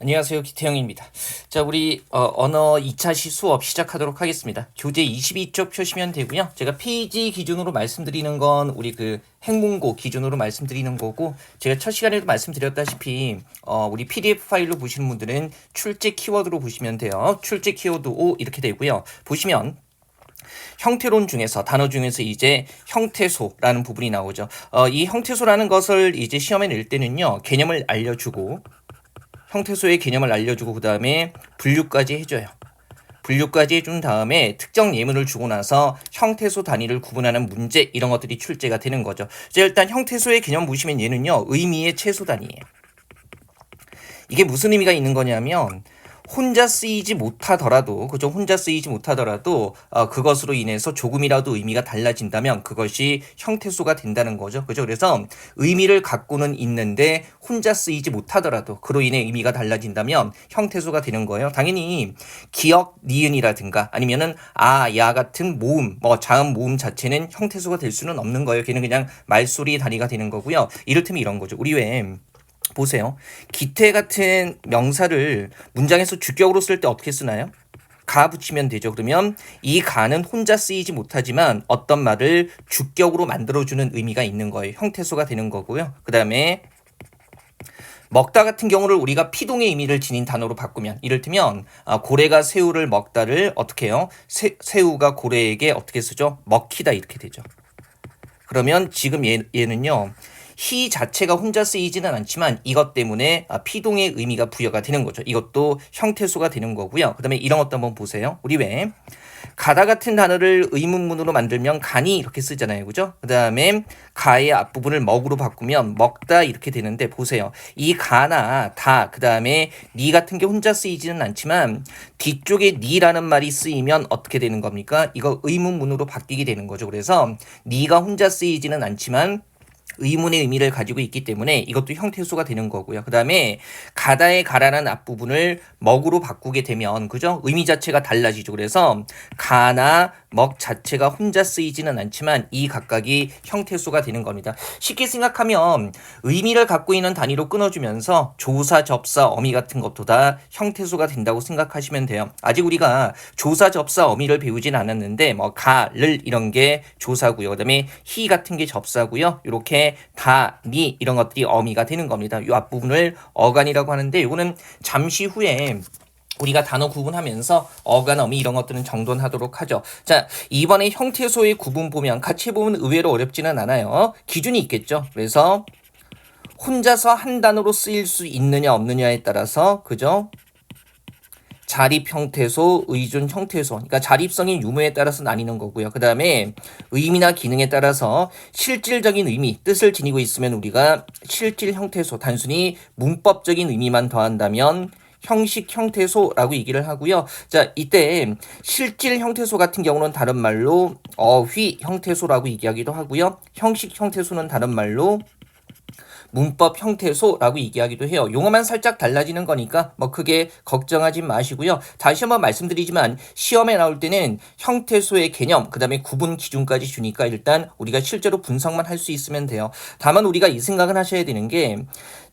안녕하세요. 기태형입니다. 자, 우리 언어 2차 수업 시작하도록 하겠습니다. 교재 22쪽 펴시면 되고요. 제가 페이지 기준으로 말씀드리는 건 우리 그 행문고 기준으로 말씀드리는 거고, 제가 첫 시간에도 말씀드렸다시피 우리 PDF 파일로 보시는 분들은 출제 키워드로 보시면 돼요. 출제 키워드 O 이렇게 되고요. 보시면 형태론 중에서 단어 중에서 이제 형태소라는 부분이 나오죠. 이 형태소라는 것을 이제 시험에 낼 때는요, 개념을 알려주고 형태소의 개념을 알려주고 그 다음에 분류까지 해줘요. 분류까지 해준 다음에 특정 예문을 주고 나서 형태소 단위를 구분하는 문제 이런 것들이 출제가 되는 거죠. 자, 일단 형태소의 개념 보시면 얘는요, 의미의 최소 단위예요. 이게 무슨 의미가 있는 거냐면 혼자 쓰이지 못하더라도, 그죠? 혼자 쓰이지 못하더라도 그것으로 인해서 조금이라도 의미가 달라진다면 그것이 형태소가 된다는 거죠. 그죠? 그래서 의미를 갖고는 있는데 혼자 쓰이지 못하더라도 그로 인해 의미가 달라진다면 형태소가 되는 거예요. 당연히 기역, 니은이라든가 아니면은 아, 야 같은 모음, 자음 모음 자체는 형태소가 될 수는 없는 거예요. 걔는 그냥 말소리 단위가 되는 거고요. 이를테면 이런 거죠. 우리 왜 보세요. 기태 같은 명사를 문장에서 주격으로 쓸 때 어떻게 쓰나요? 가 붙이면 되죠. 그러면 이 가는 혼자 쓰이지 못하지만 어떤 말을 주격으로 만들어주는 의미가 있는 거예요. 형태소가 되는 거고요. 그 다음에 먹다 같은 경우를 우리가 피동의 의미를 지닌 단어로 바꾸면, 이를테면 고래가 새우를 먹다를 어떻게 해요? 새우가 고래에게 어떻게 쓰죠? 먹히다 이렇게 되죠. 그러면 지금 얘는요, 히 자체가 혼자 쓰이지는 않지만 이것 때문에 피동의 의미가 부여가 되는 거죠. 이것도 형태소가 되는 거고요. 그 다음에 이런 것도 한번 보세요. 우리 왜 가다 같은 단어를 의문문으로 만들면 간이 이렇게 쓰잖아요. 그죠? 그 다음에 가의 앞부분을 먹으로 바꾸면 먹다 이렇게 되는데, 보세요. 이 가나 다, 그 다음에 니 같은 게 혼자 쓰이지는 않지만 뒤쪽에 니라는 말이 쓰이면 어떻게 되는 겁니까? 이거 의문문으로 바뀌게 되는 거죠. 그래서 니가 혼자 쓰이지는 않지만 의문의 의미를 가지고 있기 때문에 이것도 형태소가 되는 거고요. 그 다음에 가다의 가라는 앞부분을 먹으로 바꾸게 되면, 그죠? 의미 자체가 달라지죠. 그래서 가나 먹 자체가 혼자 쓰이지는 않지만 이 각각이 형태소가 되는 겁니다. 쉽게 생각하면 의미를 갖고 있는 단위로 끊어주면서 조사, 접사, 어미 같은 것도 다 형태소가 된다고 생각하시면 돼요. 아직 우리가 조사, 접사, 어미를 배우진 않았는데 가를 이런 게 조사고요. 그 다음에 히 같은 게 접사고요. 이렇게 다, 니 이런 것들이 어미가 되는 겁니다. 이 앞부분을 어간이라고 하는데, 이거는 잠시 후에 우리가 단어 구분하면서 어간, 어미 이런 것들은 정돈하도록 하죠. 자, 이번에 형태소의 구분 보면 같이 보면 의외로 어렵지는 않아요. 기준이 있겠죠. 그래서 혼자서 한 단어로 쓰일 수 있느냐 없느냐에 따라서, 그죠? 자립 형태소, 의존 형태소. 그러니까 자립성인 유무에 따라서 나뉘는 거고요. 그 다음에 의미나 기능에 따라서 실질적인 의미, 뜻을 지니고 있으면 우리가 실질 형태소, 단순히 문법적인 의미만 더한다면 형식 형태소라고 얘기를 하고요. 자, 이때 실질 형태소 같은 경우는 다른 말로 어휘 형태소라고 얘기하기도 하고요. 형식 형태소는 다른 말로 문법 형태소라고 얘기하기도 해요. 용어만 살짝 달라지는 거니까 크게 걱정하지 마시고요. 다시 한번 말씀드리지만 시험에 나올 때는 형태소의 개념, 그 다음에 구분 기준까지 주니까 일단 우리가 실제로 분석만 할 수 있으면 돼요. 다만 우리가 이 생각을 하셔야 되는 게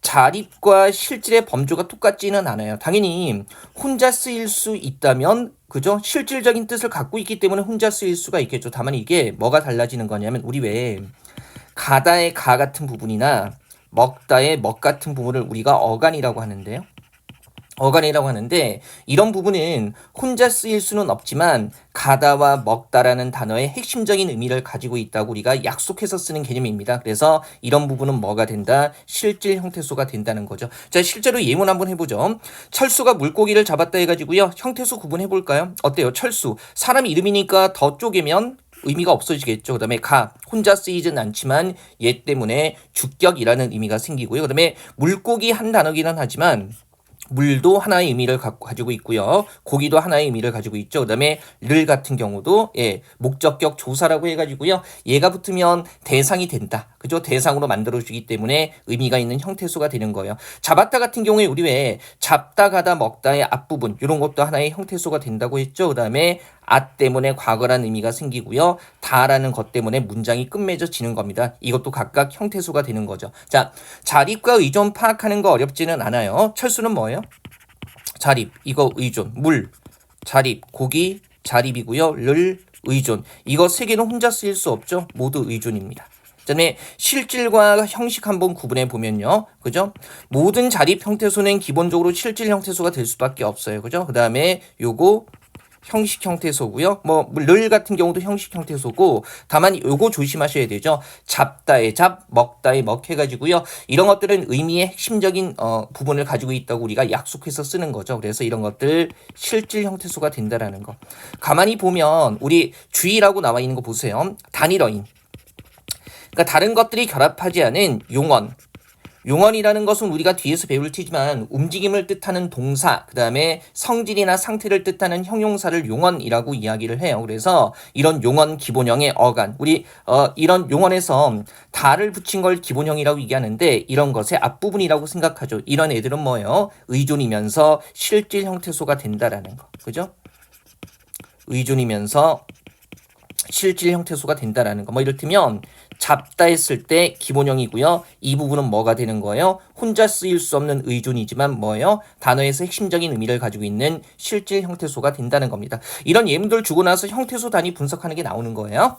자립과 실질의 범주가 똑같지는 않아요. 당연히 혼자 쓰일 수 있다면, 그죠? 실질적인 뜻을 갖고 있기 때문에 혼자 쓰일 수가 있겠죠. 다만 이게 뭐가 달라지는 거냐면, 우리 왜 가다의 가 같은 부분이나 먹다의 먹 같은 부분을 우리가 어간이라고 하는데요. 어간이라고 하는데, 이런 부분은 혼자 쓰일 수는 없지만 가다와 먹다라는 단어의 핵심적인 의미를 가지고 있다고 우리가 약속해서 쓰는 개념입니다. 그래서 이런 부분은 뭐가 된다? 실질 형태소가 된다는 거죠. 자, 실제로 예문 한번 해보죠. 철수가 물고기를 잡았다 해가지고요, 형태소 구분해볼까요? 어때요? 철수, 사람 이름이니까 더 쪼개면 의미가 없어지겠죠. 그 다음에 가, 혼자 쓰이진 않지만 얘 때문에 주격이라는 의미가 생기고요. 그 다음에 물고기 한 단어기는 하지만 물도 하나의 의미를 가지고 있고요. 고기도 하나의 의미를 가지고 있죠. 그 다음에 를 같은 경우도 목적격 조사라고 해가지고요. 얘가 붙으면 대상이 된다. 그죠? 대상으로 만들어주기 때문에 의미가 있는 형태소가 되는 거예요. 잡았다 같은 경우에 우리 왜 잡다, 가다, 먹다의 앞부분 이런 것도 하나의 형태소가 된다고 했죠. 그 다음에 때문에 과거라는 의미가 생기고요. 다라는 것 때문에 문장이 끝맺어지는 겁니다. 이것도 각각 형태소가 되는 거죠. 자, 자립과 의존 파악하는 거 어렵지는 않아요. 철수는 뭐예요? 자립, 이거 의존. 물, 자립, 고기, 자립이고요. 를, 의존. 이거 세 개는 혼자 쓰일 수 없죠. 모두 의존입니다. 그다음에 실질과 형식 한번 구분해 보면요. 그죠? 모든 자립 형태소는 기본적으로 실질 형태소가 될 수밖에 없어요. 그죠? 그다음에 요거 형식 형태소고요. 를 같은 경우도 형식 형태소고, 다만 요거 조심하셔야 되죠. 잡다의 잡, 먹다의 먹 해가지고요. 이런 것들은 의미의 핵심적인 부분을 가지고 있다고 우리가 약속해서 쓰는 거죠. 그래서 이런 것들 실질 형태소가 된다라는 거. 가만히 보면 우리 주의라고 나와 있는 거 보세요. 단일어인. 그러니까 다른 것들이 결합하지 않은 용언. 용언이라는 것은 우리가 뒤에서 배울 테지만 움직임을 뜻하는 동사, 그 다음에 성질이나 상태를 뜻하는 형용사를 용언이라고 이야기를 해요. 그래서 이런 용언 기본형의 어간, 우리 이런 용언에서 다를 붙인 걸 기본형이라고 얘기하는데 이런 것의 앞부분이라고 생각하죠. 이런 애들은 뭐예요? 의존이면서 실질 형태소가 된다라는 거. 그죠? 의존이면서 실질 형태소가 된다라는 거. 이를테면 잡다 했을 때 기본형이고요. 이 부분은 뭐가 되는 거예요? 혼자 쓰일 수 없는 의존이지만 뭐예요? 단어에서 핵심적인 의미를 가지고 있는 실질 형태소가 된다는 겁니다. 이런 예문들 주고 나서 형태소 단위 분석하는 게 나오는 거예요.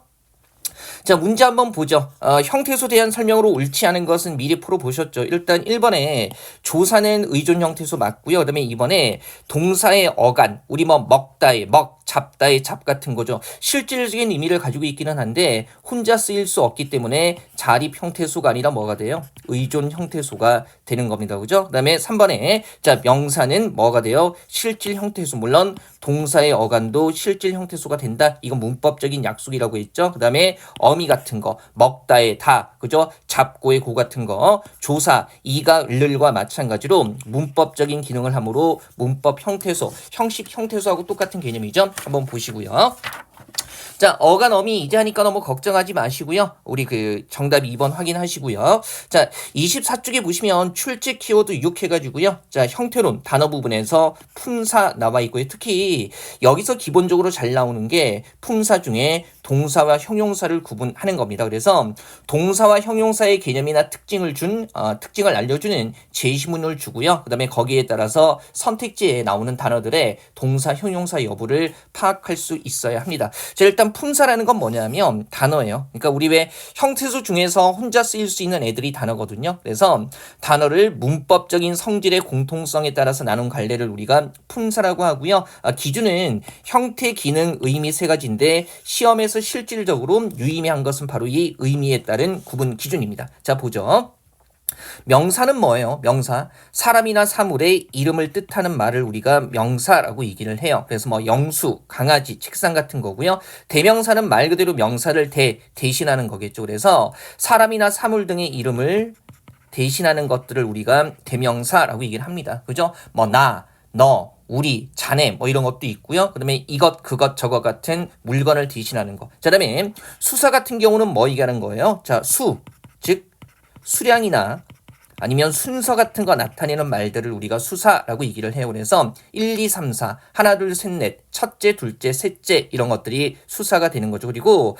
자, 문제 한번 보죠. 형태소 대한 설명으로 옳지 않은 것은 미리 풀어보셨죠. 일단 1번에 조사는 의존 형태소 맞고요. 그 다음에 2번에 동사의 어간, 우리 먹다의 먹, 잡다의 잡 같은 거죠. 실질적인 의미를 가지고 있기는 한데 혼자 쓰일 수 없기 때문에 자립 형태소가 아니라 뭐가 돼요? 의존 형태소가 되는 겁니다. 그죠? 그 다음에 3번에 자, 명사는 뭐가 돼요? 실질 형태소. 물론 동사의 어간도 실질 형태소가 된다. 이건 문법적인 약속이라고 했죠. 그 다음에 어미 같은 거, 먹다의 다, 그죠? 잡고의 고 같은 거, 조사, 이가 을과 마찬가지로 문법적인 기능을 하므로 문법 형태소, 형식 형태소하고 똑같은 개념이죠. 한번 보시고요. 자, 어간 어미 이제 하니까 너무 걱정하지 마시고요. 우리 정답 2번 확인하시고요. 자, 24쪽에 보시면 출제 키워드 6 해가지고요. 자, 형태론 단어 부분에서 품사 나와 있고요. 특히 여기서 기본적으로 잘 나오는 게 품사 중에 동사와 형용사를 구분하는 겁니다. 그래서 동사와 형용사의 개념이나 특징을 알려주는 제시문을 주고요. 그 다음에 거기에 따라서 선택지에 나오는 단어들의 동사, 형용사 여부를 파악할 수 있어야 합니다. 자, 일단 품사라는 건 뭐냐면 단어예요. 그러니까 우리 왜 형태소 중에서 혼자 쓰일 수 있는 애들이 단어거든요. 그래서 단어를 문법적인 성질의 공통성에 따라서 나눈 갈래를 우리가 품사라고 하고요. 기준은 형태, 기능, 의미 세 가지인데 시험에서 실질적으로 유의미한 것은 바로 이 의미에 따른 구분 기준입니다. 자, 보죠. 명사는 뭐예요? 명사. 사람이나 사물의 이름을 뜻하는 말을 우리가 명사라고 얘기를 해요. 그래서 영수, 강아지, 책상 같은 거고요. 대명사는 말 그대로 명사를 대신하는 거겠죠. 그래서 사람이나 사물 등의 이름을 대신하는 것들을 우리가 대명사라고 얘기를 합니다. 그죠? 나, 너, 우리, 자네 이런 것도 있고요. 그다음에 이것, 그것, 저것 같은 물건을 대신하는 거. 자, 그다음에 수사 같은 경우는 뭐 얘기하는 거예요? 자, 즉 수량이나 아니면 순서 같은 거 나타내는 말들을 우리가 수사라고 얘기를 해요. 그래서 1, 2, 3, 4, 하나, 둘, 셋, 넷, 첫째, 둘째, 셋째 이런 것들이 수사가 되는 거죠. 그리고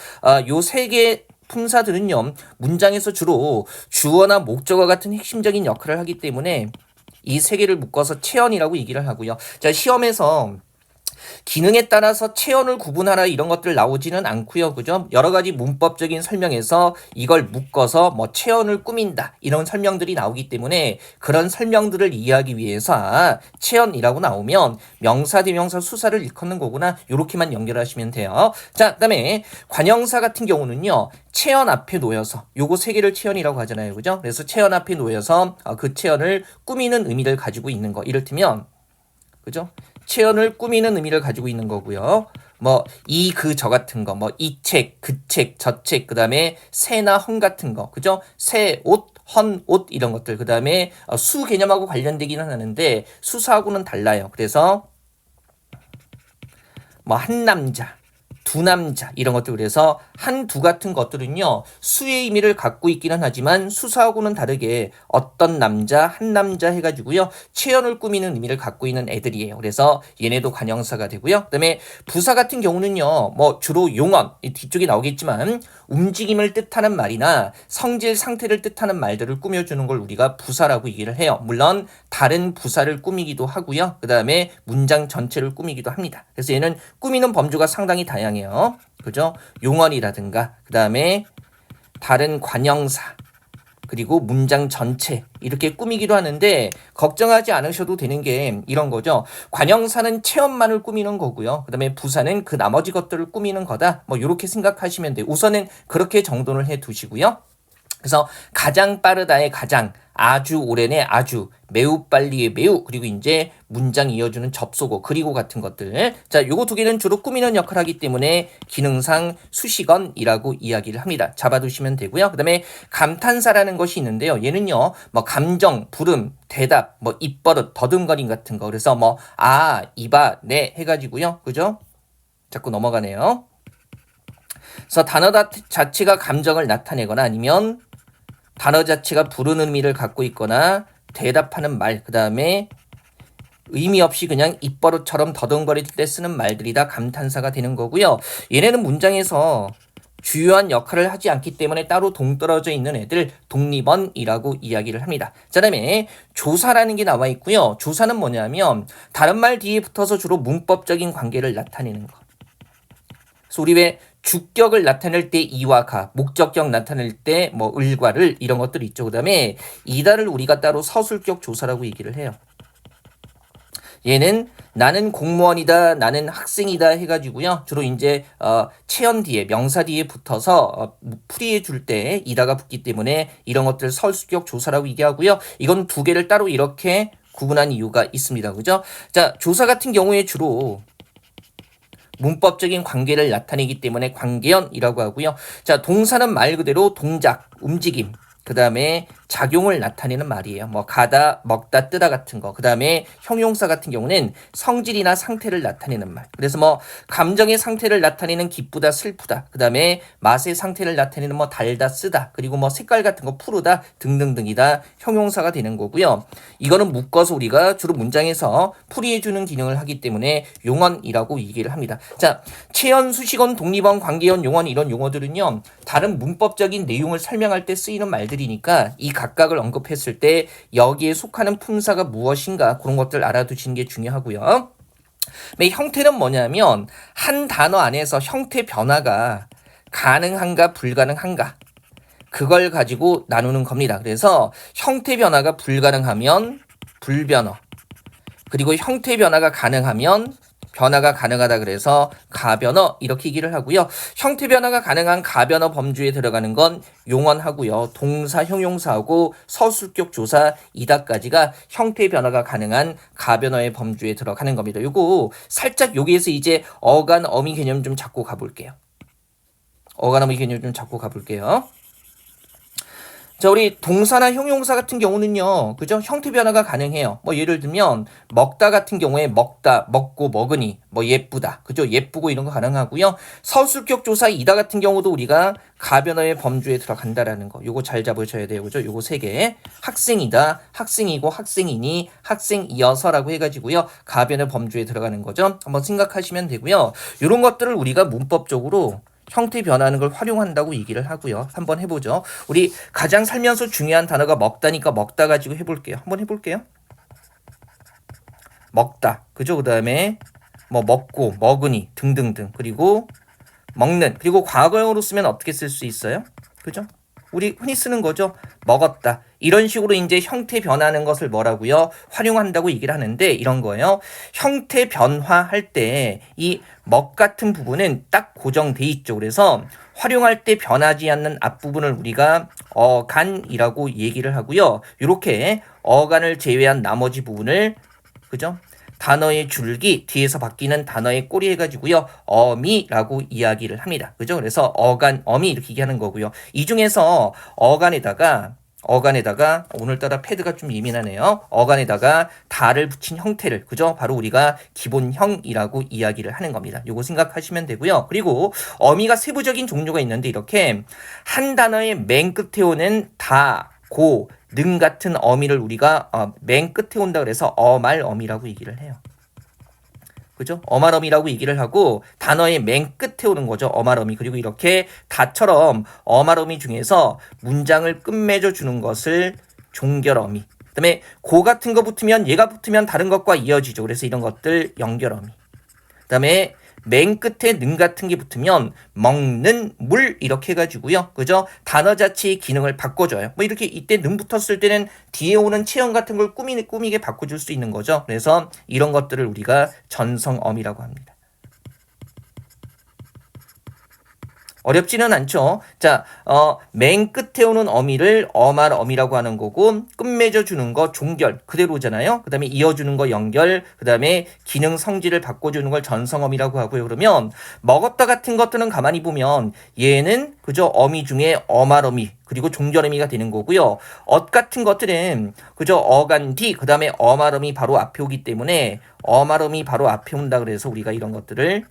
요 세 개 품사들은요. 문장에서 주로 주어나 목적어 같은 핵심적인 역할을 하기 때문에 이 세 개를 묶어서 체언이라고 얘기를 하고요. 자, 시험에서 기능에 따라서 체언을 구분하라 이런 것들 나오지는 않고요. 그죠? 여러 가지 문법적인 설명에서 이걸 묶어서 체언을 꾸민다 이런 설명들이 나오기 때문에 그런 설명들을 이해하기 위해서 체언이라고 나오면 명사, 대명사, 수사를 일컫는 거구나. 이렇게만 연결하시면 돼요. 자, 그다음에 관형사 같은 경우는요. 체언 앞에 놓여서 요거 세 개를 체언이라고 하잖아요. 그죠? 그래서 체언 앞에 놓여서 그 체언을 꾸미는 의미를 가지고 있는 거. 이를테면 그죠? 체언을 꾸미는 의미를 가지고 있는 거고요. 이, 그, 저 같은 거, 이 책, 그 책, 저 책, 그 다음에 새나 헌 같은 거, 그죠? 새, 옷, 헌, 옷, 이런 것들. 그 다음에 수 개념하고 관련되기는 하는데 수사하고는 달라요. 그래서 한 남자, 두 남자 이런 것들 그래서 한 두 같은 것들은요 수의 의미를 갖고 있기는 하지만 수사하고는 다르게 어떤 남자 한 남자 해가지고요 체연을 꾸미는 의미를 갖고 있는 애들이에요. 그래서 얘네도 관형사가 되고요. 그다음에 부사 같은 경우는요 뭐 주로 용언 뒤쪽에 나오겠지만 움직임을 뜻하는 말이나 성질 상태를 뜻하는 말들을 꾸며주는 걸 우리가 부사라고 얘기를 해요. 물론 다른 부사를 꾸미기도 하고요. 그 다음에 문장 전체를 꾸미기도 합니다. 그래서 얘는 꾸미는 범주가 상당히 다양해요. 그죠? 용언이라든가 그 다음에 다른 관형사 그리고 문장 전체 이렇게 꾸미기도 하는데 걱정하지 않으셔도 되는 게 이런 거죠. 관형사는 체험만을 꾸미는 거고요. 그 다음에 부사는 그 나머지 것들을 꾸미는 거다. 뭐 이렇게 생각하시면 돼요. 우선은 그렇게 정돈을 해 두시고요. 그래서 가장 빠르다의 가장, 아주 오래내 아주, 매우 빨리의 매우, 그리고 이제 문장 이어주는 접속어, 그리고 같은 것들. 자, 요거 두 개는 주로 꾸미는 역할을 하기 때문에 기능상 수식언이라고 이야기를 합니다. 잡아두시면 되고요. 그 다음에 감탄사라는 것이 있는데요. 얘는요, 뭐 감정, 부름, 대답, 뭐 입버릇, 더듬거림 같은 거. 그래서 뭐 아, 이봐, 네 해가지고요. 그죠? 자꾸 넘어가네요. 그래서 단어 자체가 감정을 나타내거나 아니면 단어 자체가 부르는 의미를 갖고 있거나 대답하는 말, 그 다음에 의미 없이 그냥 입버릇처럼 더듬거릴 때 쓰는 말들이 다 감탄사가 되는 거고요. 얘네는 문장에서 주요한 역할을 하지 않기 때문에 따로 동떨어져 있는 애들 독립언이라고 이야기를 합니다. 그 다음에 조사라는 게 나와 있고요. 조사는 뭐냐면 다른 말 뒤에 붙어서 주로 문법적인 관계를 나타내는 거. 그래서 우리 왜 주격을 나타낼 때 이와 가, 목적격 나타낼 때 뭐 을과를 이런 것들이 있죠. 그 다음에 이다를 우리가 따로 서술격 조사라고 얘기를 해요. 얘는 나는 공무원이다, 나는 학생이다 해가지고요. 주로 이제 체연 뒤에 명사 뒤에 붙어서 풀이해 줄 때 이다가 붙기 때문에 이런 것들 서술격 조사라고 얘기하고요. 이건 두 개를 따로 이렇게 구분한 이유가 있습니다. 그죠? 자, 조사 같은 경우에 주로 문법적인 관계를 나타내기 때문에 관계연이라고 하고요. 자, 동사는 말 그대로 동작, 움직임, 그 다음에 작용을 나타내는 말이에요. 뭐 가다, 먹다, 뜨다 같은 거. 그 다음에 형용사 같은 경우는 성질이나 상태를 나타내는 말. 그래서 뭐 감정의 상태를 나타내는 기쁘다, 슬프다. 그 다음에 맛의 상태를 나타내는 뭐 달다, 쓰다. 그리고 뭐 색깔 같은 거 푸르다 등등등이다 형용사가 되는 거고요. 이거는 묶어서 우리가 주로 문장에서 풀이해주는 기능을 하기 때문에 용언이라고 얘기를 합니다. 자, 체연, 수식언, 독립언, 관계언, 용언 이런 용어들은요. 다른 문법적인 내용을 설명할 때 쓰이는 말들이니까 이 각각을 언급했을 때 여기에 속하는 품사가 무엇인가 그런 것들 알아두시는 게 중요하고요. 형태는 뭐냐면 한 단어 안에서 형태 변화가 가능한가 불가능한가 그걸 가지고 나누는 겁니다. 그래서 형태 변화가 불가능하면 불변어, 그리고 형태 변화가 가능하면 변화가 가능하다 그래서 가변어 이렇게 얘기를 하고요. 형태 변화가 가능한 가변어 범주에 들어가는 건 용언하고요. 동사, 형용사하고 서술격 조사 이다까지가 형태 변화가 가능한 가변어의 범주에 들어가는 겁니다. 요거 살짝 여기에서 이제 어간, 어미 개념 좀 잡고 가볼게요. 어간, 어미 개념 좀 잡고 가볼게요. 자, 우리 동사나 형용사 같은 경우는요, 그죠? 형태 변화가 가능해요. 뭐 예를 들면 먹다 같은 경우에 먹다, 먹고, 먹으니, 뭐 예쁘다, 그죠? 예쁘고 이런 거 가능하고요. 서술격 조사 이다 같은 경우도 우리가 가변어의 범주에 들어간다라는 거, 요거 잘 잡으셔야 돼요, 그죠? 요거 세 개. 학생이다, 학생이고, 학생이니, 학생이어서라고 해가지고요, 가변의 범주에 들어가는 거죠. 한번 생각하시면 되고요. 요런 것들을 우리가 문법적으로 형태 변하는 걸 활용한다고 얘기를 하고요. 한번 해보죠. 우리 가장 살면서 중요한 단어가 먹다니까 먹다 가지고 해볼게요. 한번 해볼게요. 먹다, 그죠? 그 다음에 뭐 먹고, 먹으니 등등등. 그리고 먹는, 그리고 과거형으로 쓰면 어떻게 쓸 수 있어요? 그죠? 우리 흔히 쓰는 거죠. 먹었다. 이런 식으로 이제 형태 변하는 것을 뭐라고요? 활용한다고 얘기를 하는데 이런 거예요. 형태 변화할 때 이 먹 같은 부분은 딱 고정돼 있죠. 그래서 활용할 때 변하지 않는 앞부분을 우리가 어간이라고 얘기를 하고요. 이렇게 어간을 제외한 나머지 부분을 그죠? 단어의 줄기 뒤에서 바뀌는 단어의 꼬리 해가지고요. 어미라고 이야기를 합니다. 그죠? 그래서 어간, 어미 이렇게 얘기하는 거고요. 이 중에서 어간에다가 어간에다가 오늘따라 패드가 좀 예민하네요. 어간에다가 다를 붙인 형태를 그죠? 바로 우리가 기본형이라고 이야기를 하는 겁니다. 요거 생각하시면 되고요. 그리고 어미가 세부적인 종류가 있는데 이렇게 한 단어의 맨 끝에 오는 다, 고, 능 같은 어미를 우리가 맨 끝에 온다 그래서 어말어미라고 얘기를 해요. 그죠? 어말어미라고 얘기를 하고 단어의 맨 끝에 오는 거죠. 어말어미. 그리고 이렇게 다처럼 어말어미 중에서 문장을 끝맺어 주는 것을 종결어미. 그다음에 고 같은 거 붙으면 얘가 붙으면 다른 것과 이어지죠. 그래서 이런 것들 연결어미. 그다음에 맨 끝에 는 같은 게 붙으면 먹는 물 이렇게 해가지고요. 그죠? 단어 자체의 기능을 바꿔줘요. 뭐 이렇게 이때 는 붙었을 때는 뒤에 오는 체형 같은 걸 꾸미게 바꿔줄 수 있는 거죠. 그래서 이런 것들을 우리가 전성어미라고 합니다. 어렵지는 않죠. 자, 맨 끝에 오는 어미를 어말어미라고 하는 거고 끝맺어 주는 거 종결 그대로잖아요. 그 다음에 이어주는 거 연결, 그 다음에 기능 성질을 바꿔주는 걸 전성어미라고 하고요. 그러면 먹었다 같은 것들은 가만히 보면 얘는 그저 어미 중에 어말어미 그리고 종결어미가 되는 거고요. 엇 같은 것들은 그저 어간 뒤, 그 다음에 어말어미 바로 앞에 오기 때문에 어말어미 바로 앞에 온다 그래서 우리가 이런 것들을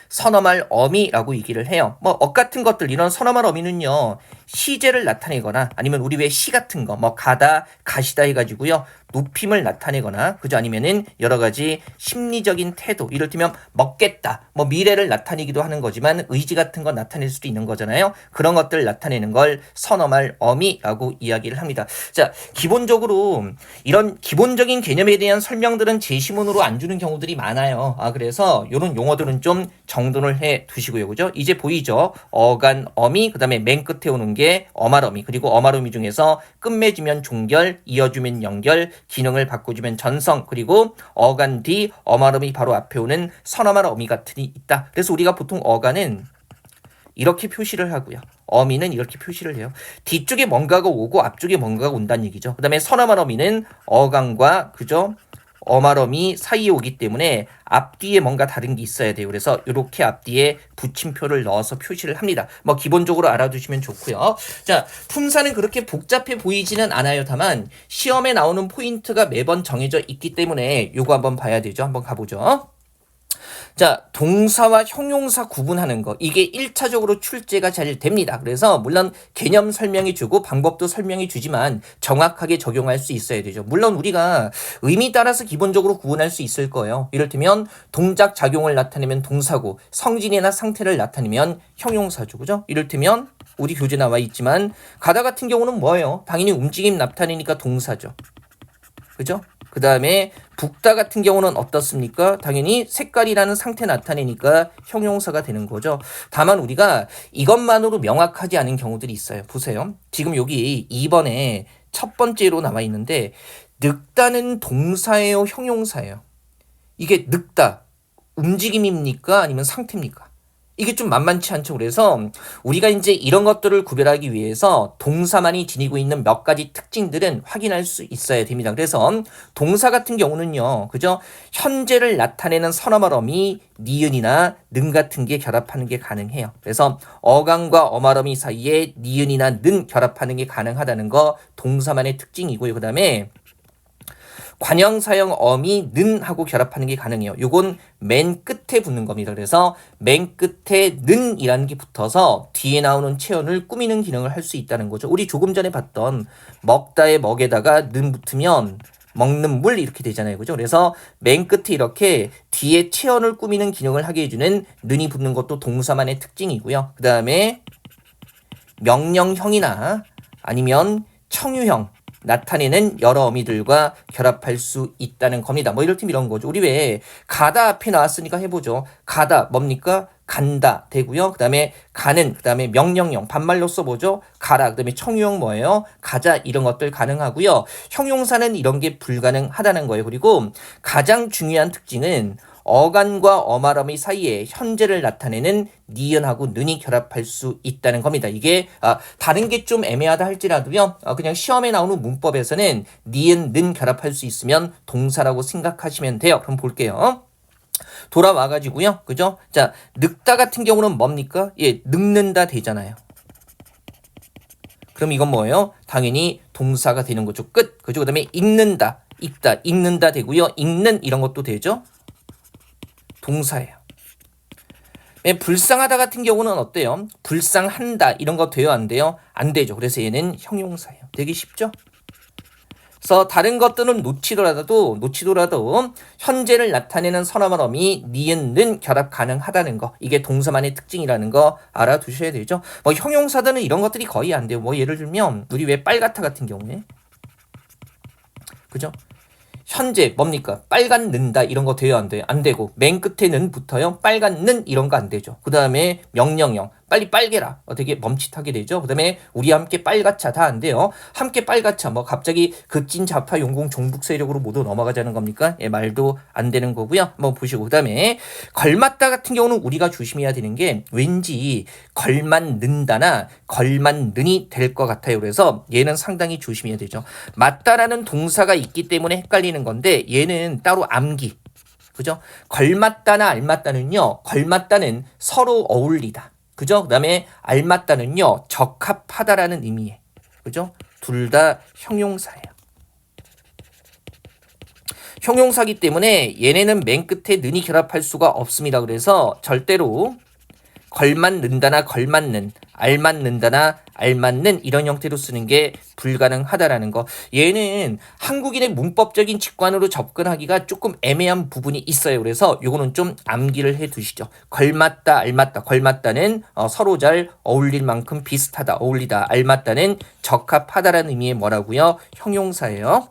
선어말 어미라고 얘기를 해요. 뭐 엇 같은 것들 이런 선어말 어미는요. 시제를 나타내거나 아니면 우리 왜 시 같은 거 뭐 가다 가시다 해가지고요. 높임을 나타내거나 그죠 아니면은 여러 가지 심리적인 태도 이를테면 먹겠다 뭐 미래를 나타내기도 하는 거지만 의지 같은 거 나타낼 수도 있는 거잖아요. 그런 것들 나타내는 걸 선어말 어미라고 이야기를 합니다. 자 기본적으로 이런 기본적인 개념에 대한 설명들은 제시문으로 안 주는 경우들이 많아요. 그래서 이런 용어들은 좀 정돈을 해 두시고요. 그죠? 이제 보이죠? 어간 어미 그다음에 맨 끝에 오는 게 어말어미 그리고 어말어미 중에서 끝맺으면 종결 이어주면 연결 기능을 바꿔주면 전성 그리고 어간 뒤 어말어미 바로 앞에 오는 선어말 어미 같은 이 있다. 그래서 우리가 보통 어간은 이렇게 표시를 하고요. 어미는 이렇게 표시를 해요. 뒤쪽에 뭔가가 오고 앞쪽에 뭔가가 온다는 얘기죠. 그 다음에 선어말 어미는 어간과 그죠? 어말어미 사이에 오기 때문에 앞뒤에 뭔가 다른 게 있어야 돼요. 그래서 이렇게 앞뒤에 붙임표를 넣어서 표시를 합니다. 뭐 기본적으로 알아두시면 좋고요. 자, 품사는 그렇게 복잡해 보이지는 않아요. 다만 시험에 나오는 포인트가 매번 정해져 있기 때문에 요거 한번 봐야 되죠. 한번 가보죠. 자, 동사와 형용사 구분하는 거. 이게 1차적으로 출제가 잘 됩니다. 그래서 물론 개념 설명해 주고 방법도 설명해 주지만 정확하게 적용할 수 있어야 되죠. 물론 우리가 의미 따라서 기본적으로 구분할 수 있을 거예요. 이를테면 동작 작용을 나타내면 동사고 성질이나 상태를 나타내면 형용사죠. 그죠? 이를테면 우리 교재 나와 있지만 가다 같은 경우는 뭐예요? 당연히 움직임 나타내니까 동사죠. 그죠? 그 다음에 붓다 같은 경우는 어떻습니까? 당연히 색깔이라는 상태 나타내니까 형용사가 되는 거죠. 다만 우리가 이것만으로 명확하지 않은 경우들이 있어요. 보세요. 지금 여기 2번에 첫 번째로 나와 있는데 늙다는 동사예요? 형용사예요? 이게 늙다, 움직임입니까? 아니면 상태입니까? 이게 좀 만만치 않죠. 그래서 우리가 이제 이런 것들을 구별하기 위해서 동사만이 지니고 있는 몇 가지 특징들은 확인할 수 있어야 됩니다. 그래서 동사 같은 경우는요. 그죠? 현재를 나타내는 선어말 어미, 니은이나 는 같은 게 결합하는 게 가능해요. 그래서 어간과 어말어미 사이에 니은이나 는 결합하는 게 가능하다는 거 동사만의 특징이고요. 그다음에 관형사형 어미 는 하고 결합하는 게 가능해요. 요건 맨 끝에 붙는 겁니다. 그래서 맨 끝에 는이라는 게 붙어서 뒤에 나오는 체언을 꾸미는 기능을 할 수 있다는 거죠. 우리 조금 전에 봤던 먹다의 먹에다가 는 붙으면 먹는 물 이렇게 되잖아요. 그죠? 그래서 맨 끝에 이렇게 뒤에 체언을 꾸미는 기능을 하게 해주는 는이 붙는 것도 동사만의 특징이고요. 그 다음에 명령형이나 아니면 청유형 나타내는 여러 어미들과 결합할 수 있다는 겁니다. 뭐 이를테면 이런 거죠. 우리 왜 가다 앞에 나왔으니까 해보죠. 가다 뭡니까? 간다 되고요. 그 다음에 가는, 그 다음에 명령형 반말로 써보죠. 가라. 그 다음에 청유형 뭐예요? 가자 이런 것들 가능하고요. 형용사는 이런 게 불가능하다는 거예요. 그리고 가장 중요한 특징은 어간과 어말어미 사이에 현재를 나타내는 니은하고 는이 결합할 수 있다는 겁니다. 이게 다른 게 좀 애매하다 할지라도요. 그냥 시험에 나오는 문법에서는 니은, 는 결합할 수 있으면 동사라고 생각하시면 돼요. 그럼 볼게요. 돌아와가지고요. 그죠? 자, 늙다 같은 경우는 뭡니까? 예, 늙는다 되잖아요. 그럼 이건 뭐예요? 당연히 동사가 되는 거죠. 끝. 그죠? 그 다음에 읽는다, 읽다, 읽는다 되고요. 읽는 이런 것도 되죠? 동사예요. 불쌍하다 같은 경우는 어때요? 불쌍한다 이런 거 돼요? 안 돼요? 안 되죠. 그래서 얘는 형용사예요. 되게 쉽죠? 그래서 다른 것들은 놓치더라도 현재를 나타내는 선어말어미 니은는 결합 가능하다는 거, 이게 동사만의 특징이라는 거 알아두셔야 되죠. 뭐 형용사들은 이런 것들이 거의 안 돼요. 뭐 예를 들면 우리 왜 빨갛다 같은 경우에, 그죠? 현재 뭡니까? 빨간 는다 이런 거 돼요? 안 돼요? 안 되고 맨 끝에는 붙어요. 빨간 는 이런 거 안 되죠. 그 다음에 명령형 빨리 빨개라 되게 멈칫하게 되죠. 그 다음에 우리 함께 빨갛자 다 안 돼요. 함께 빨갛자 뭐 갑자기 급진 좌파 용공 종북 세력으로 모두 넘어가자는 겁니까? 예, 말도 안 되는 거고요. 한번 보시고 그 다음에 걸맞다 같은 경우는 우리가 조심해야 되는 게 왠지 걸맞는다나 걸맞는이 될 것 같아요. 그래서 얘는 상당히 조심해야 되죠. 맞다라는 동사가 있기 때문에 헷갈리는 건데 얘는 따로 암기. 그죠? 걸맞다나 알맞다는요. 걸맞다는 서로 어울리다. 그죠? 그 다음에 알맞다는요. 적합하다라는 의미에. 그죠? 둘 다 형용사예요. 형용사기 때문에 얘네는 맨 끝에 는이 결합할 수가 없습니다. 그래서 절대로 걸맞는다나 걸맞는, 알맞는다나 알맞는 이런 형태로 쓰는 게 불가능하다라는 거. 얘는 한국인의 문법적인 직관으로 접근하기가 조금 애매한 부분이 있어요. 그래서 요거는 좀 암기를 해 두시죠. 걸맞다, 알맞다. 걸맞다는 서로 잘 어울릴 만큼 비슷하다, 어울리다. 알맞다는 적합하다라는 의미의 뭐라고요? 형용사예요.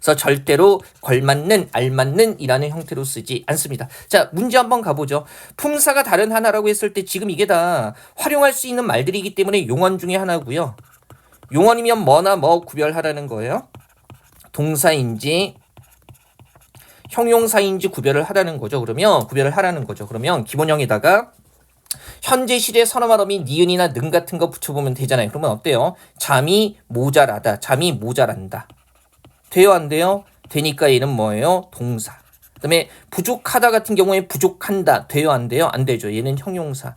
그래서 절대로 걸맞는, 알맞는 이라는 형태로 쓰지 않습니다. 자, 문제 한번 가보죠. 품사가 다른 하나라고 했을 때 지금 이게 다 활용할 수 있는 말들이기 때문에 용언 중에 하나고요. 용언이면 뭐나 뭐 구별하라는 거예요. 동사인지 형용사인지 구별을 하라는 거죠. 그러면 구별을 하라는 거죠. 그러면 기본형에다가 현재 시제 선어말어미 니은이나 는 같은 거 붙여보면 되잖아요. 그러면 어때요? 잠이 모자라다, 잠이 모자란다. 돼요? 안 돼요? 되니까 얘는 뭐예요? 동사. 그 다음에 부족하다 같은 경우에 부족한다. 돼요? 안 돼요? 안 되죠. 얘는 형용사.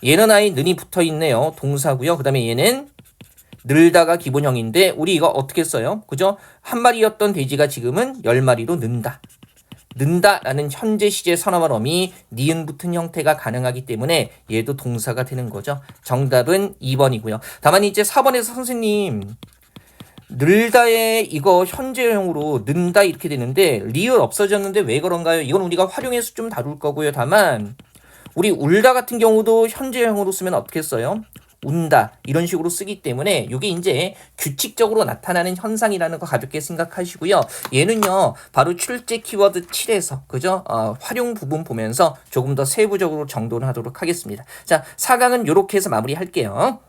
얘는 아예 는이 붙어있네요. 동사고요. 그 다음에 얘는 늘다가 기본형인데 우리 이거 어떻게 써요? 그죠? 한 마리였던 돼지가 지금은 10마리로 는다. 는다라는 현재 시제 선어말어미 니은 붙은 형태가 가능하기 때문에 얘도 동사가 되는 거죠. 정답은 2번이고요. 다만 이제 4번에서 선생님 늘다에 이거 현재형으로 는다 이렇게 되는데 리을 없어졌는데 왜 그런가요? 이건 우리가 활용해서 좀 다룰 거고요. 다만 우리 울다 같은 경우도 현재형으로 쓰면 어떻게 써요? 운다 이런 식으로 쓰기 때문에 이게 이제 규칙적으로 나타나는 현상이라는 거 가볍게 생각하시고요. 얘는요 바로 출제 키워드 7에서 그죠? 활용 부분 보면서 조금 더 세부적으로 정돈을 하도록 하겠습니다. 자, 4강은 이렇게 해서 마무리할게요.